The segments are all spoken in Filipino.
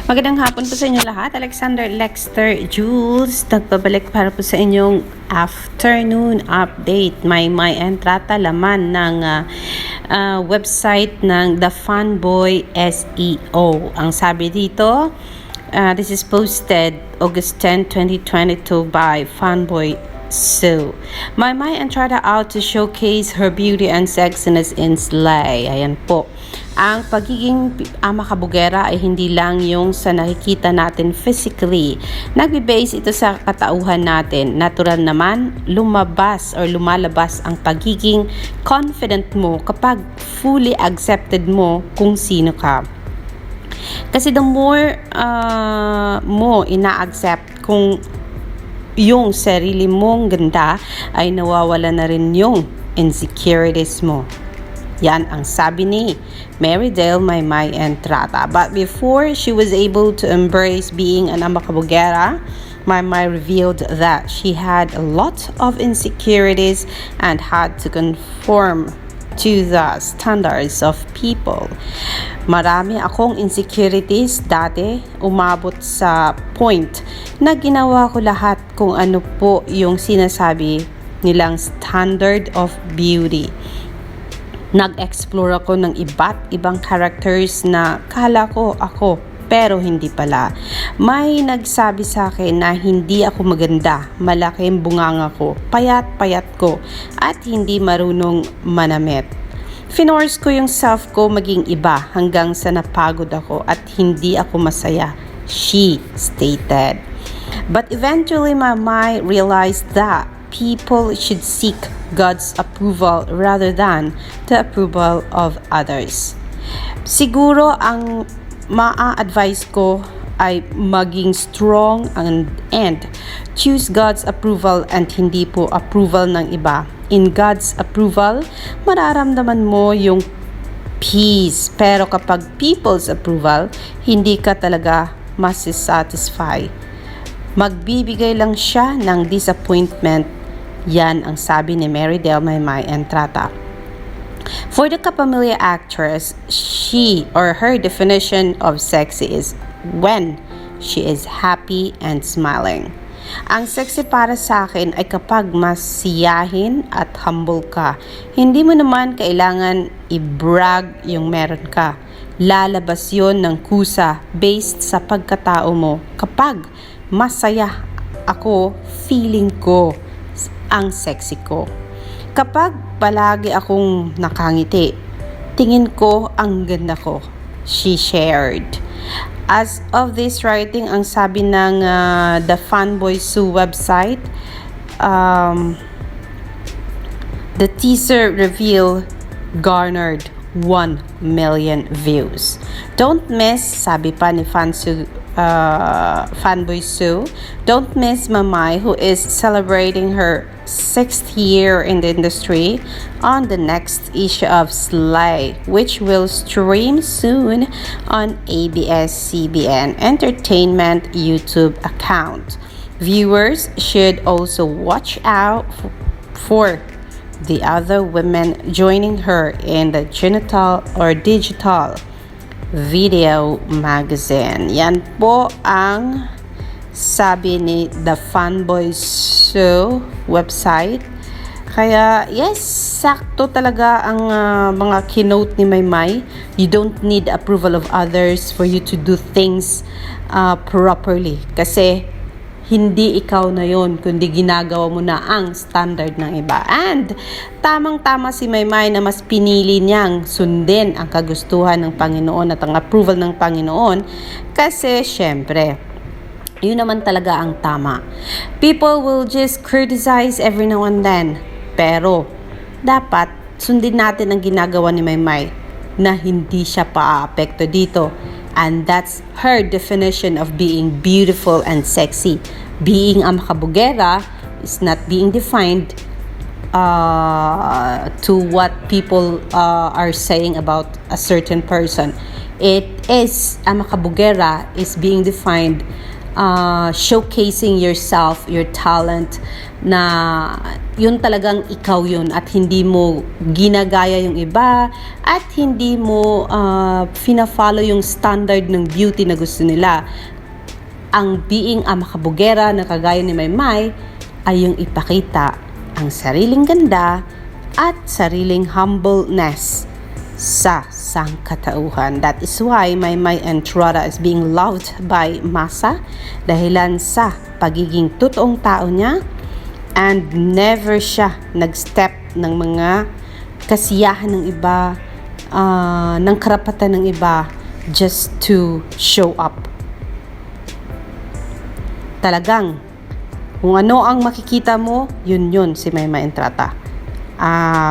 Magandang hapon po sa inyo lahat. Alexander Lexter Jules, nagbabalik para po sa inyong afternoon update. May entrata laman ng website ng The Fanboy SEO. Ang sabi dito, this is posted August 10, 2022 by Fanboy SEO. My entrata out to showcase her beauty and sexiness in Slay. Ayan po. Ang pagiging ama kabugera ay hindi lang yung sa nakikita natin physically. Nagbe-base ito sa katauhan natin. Natural naman, lumalabas ang pagiging confident mo kapag fully accepted mo kung sino ka. Kasi the more mo ina-accept kung yung sarili mong ganda, ay nawawala na rin yung insecurities mo. Yan ang sabi ni Marydale Maymay Entrata. But before she was able to embrace being an ama kabugera, Maymay revealed that she had a lot of insecurities and had to conform to the standards of people. Marami akong insecurities dati, umabot sa point na ginawa ko lahat kung ano po yung sinasabi nilang standard of beauty. Nag-explore ako ng iba't ibang characters na kala ko ako pero hindi pala. May nagsabi sa akin na hindi ako maganda, malaki ang bunganga ko, payat-payat ko at hindi marunong manamit. Finorce ko yung self ko maging iba hanggang sa napagod ako at hindi ako masaya, she stated. But eventually my mind realized that people should seek God's approval rather than the approval of others. Siguro ang maa-advise ko ay maging strong and choose God's approval and hindi po approval ng iba. In God's approval, mararamdaman mo yung peace. Pero kapag people's approval, hindi ka talaga masisatisfy. Magbibigay lang siya ng disappointment. Yan ang sabi ni Marydale Maymay Entrata. For the kapamilya actress, she or her definition of sexy is when she is happy and smiling. Ang sexy para sa akin ay kapag masiyahin at humble ka. Hindi mo naman kailangan i-brag yung meron ka. Lalabas yon ng kusa based sa pagkatao mo. Kapag masaya ako, feeling ko ang sexy ko. Kapag palagi akong nakangiti, tingin ko ang ganda ko, she shared. As of this writing, ang sabi ng The Fanboy SEO website, the teaser reveal garnered 1 million views. Don't miss, sabi pa ni Fanboy SEO, don't miss Maymay, who is celebrating her 6th year in the industry, on the next issue of Slay, which will stream soon on ABS-CBN Entertainment YouTube account. Viewers should also watch out for the other women joining her in the digital video magazine. Yan po ang sabi ni The Fanboy SEO website. Kaya yes, sakto talaga ang mga keynote ni Maymay. You don't need approval of others for you to do things properly. Kasi hindi ikaw na yon, kundi ginagawa mo na ang standard ng iba. And tamang-tama si Maymay na mas pinili niyang sundin ang kagustuhan ng Panginoon at ang approval ng Panginoon. Kasi syempre, yun naman talaga ang tama. People will just criticize every now and then. Pero dapat sundin natin ang ginagawa ni Maymay na hindi siya pa-aapekto dito. And that's her definition of being beautiful and sexy. Being ama kabugera is not being defined to what people are saying about a certain person. It is, ama kabugera is being defined showcasing yourself, your talent, na yun talagang ikaw yun at hindi mo ginagaya yung iba at hindi mo fina-follow yung standard ng beauty na gusto nila. Ang being a makabugera na kagaya ni Maymay ay yung ipakita ang sariling ganda at sariling humbleness sa sangkatauhan. That is why Maymay Entrada is being loved by masa dahilan sa pagiging totoong tao niya and never siya nag-step ng mga kasiyahan ng iba, ng karapatan ng iba just to show up. Talagang kung ano ang makikita mo, yun si Maymay Entrada.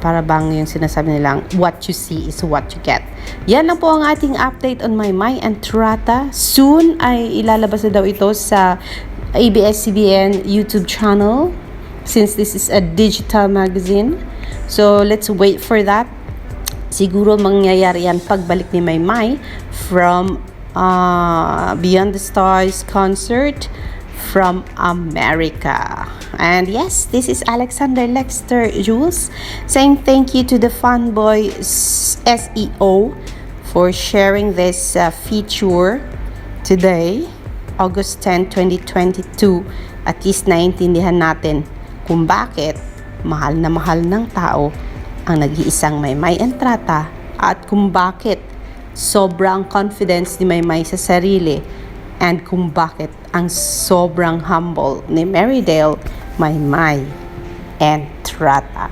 Para bang yung sinasabi nilang what you see is what you get. Yan lang po ang ating update on Maymay Entrada. Soon ay ilalabas na daw ito sa ABS-CBN YouTube channel since this is a digital magazine. So let's wait for that. Siguro mangyayari yan pagbalik ni Maymay from Beyond the Stars concert from America. And yes, this is Alexander Lexter Jules saying thank you to the Fanboy SEO for sharing this feature today, August 10, 2022. At least naintindihan natin kung bakit mahal na mahal ng tao ang nag-iisang Maymay Entrada at kung bakit sobrang confidence ni Maymay sa sarili and kung bakit ang sobrang humble ni Marydale Maymay Entrada.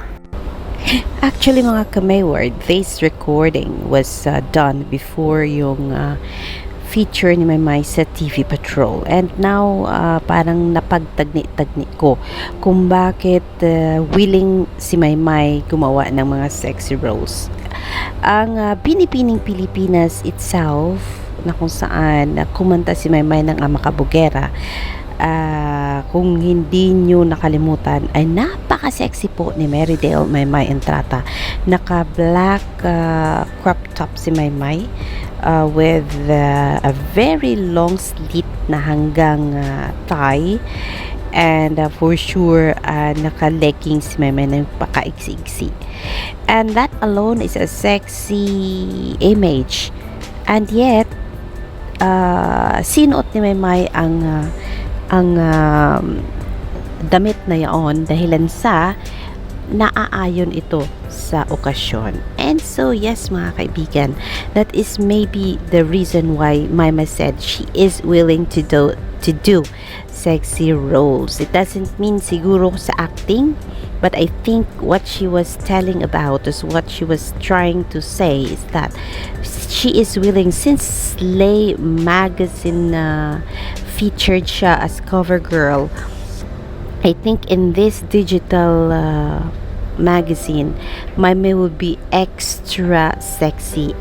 Actually mga ka-Mayward, this recording was done before yung feature ni Maymay sa TV Patrol. And now, parang napagtagni-tagni ko kung bakit willing si Maymay gumawa ng mga sexy roles. Ang Binibining Pilipinas itself, na kung saan kumanta si Maymay ng Makabugera, kung hindi nyo nakalimutan ay napaka-sexy po ni Marydale Maymay Entrada. Naka-black crop top si Maymay with a very long slit na hanggang thigh, and for sure naka-leggings si Maymay na paka-iksi-iksi. And that alone is a sexy image. And yet sinuot ni Maymay ang damit na yaon dahilan sa naaayon ito sa okasyon. And so yes mga kaibigan, that is maybe the reason why Maymay said she is willing to do sexy roles. It doesn't mean siguro sa acting, but I think what she was telling about is what she was trying to say is that she is willing, since Slay magazine featured siya as cover girl. I think in this digital magazine, Maymay will be extra sexy,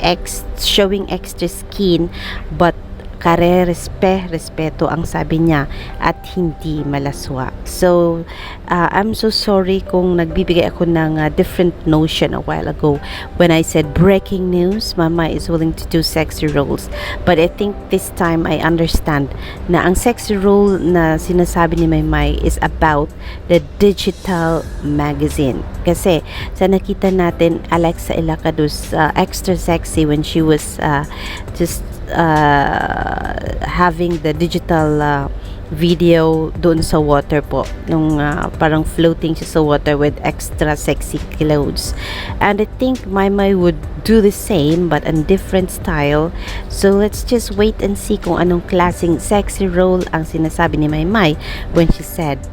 showing extra skin, but respeto ang sabi niya at hindi malaswa. So I'm so sorry kung nagbibigay ako ng different notion a while ago when I said breaking news, Maymay is willing to do sexy roles. But I think this time I understand na ang sexy role na sinasabi ni Maymay is about the digital magazine. Kasi sa nakita natin Alexa Ilacadu's extra sexy when she was just having the digital video doon sa water po, nung parang floating siya sa water with extra sexy clothes. And I think Maymay would do the same but in different style. So let's just wait and see kung anong klaseng sexy role ang sinasabi ni Maymay when she said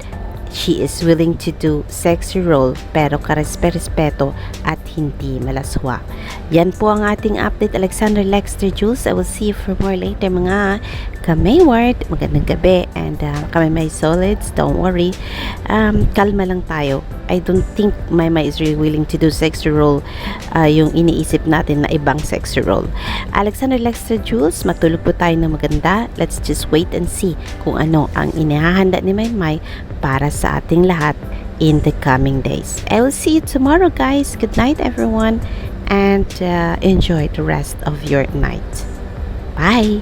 she is willing to do sexy role pero karespeto at hindi malaswa. Yan po ang ating update. Alexander Lexter Jules. I will see you for more later mga ka-Mayward. Magandang gabi, and ka-Maymay Solids, don't worry. Kalma lang tayo. I don't think Maymay is really willing to do sexy role yung iniisip natin na ibang sexy role. Alexander Lexter Jules, matulog po tayo ng maganda. Let's just wait and see kung ano ang inihahanda ni Maymay para sa ating lahat in the coming days. I will see you tomorrow, guys. Good night, everyone, and enjoy the rest of your night. Bye!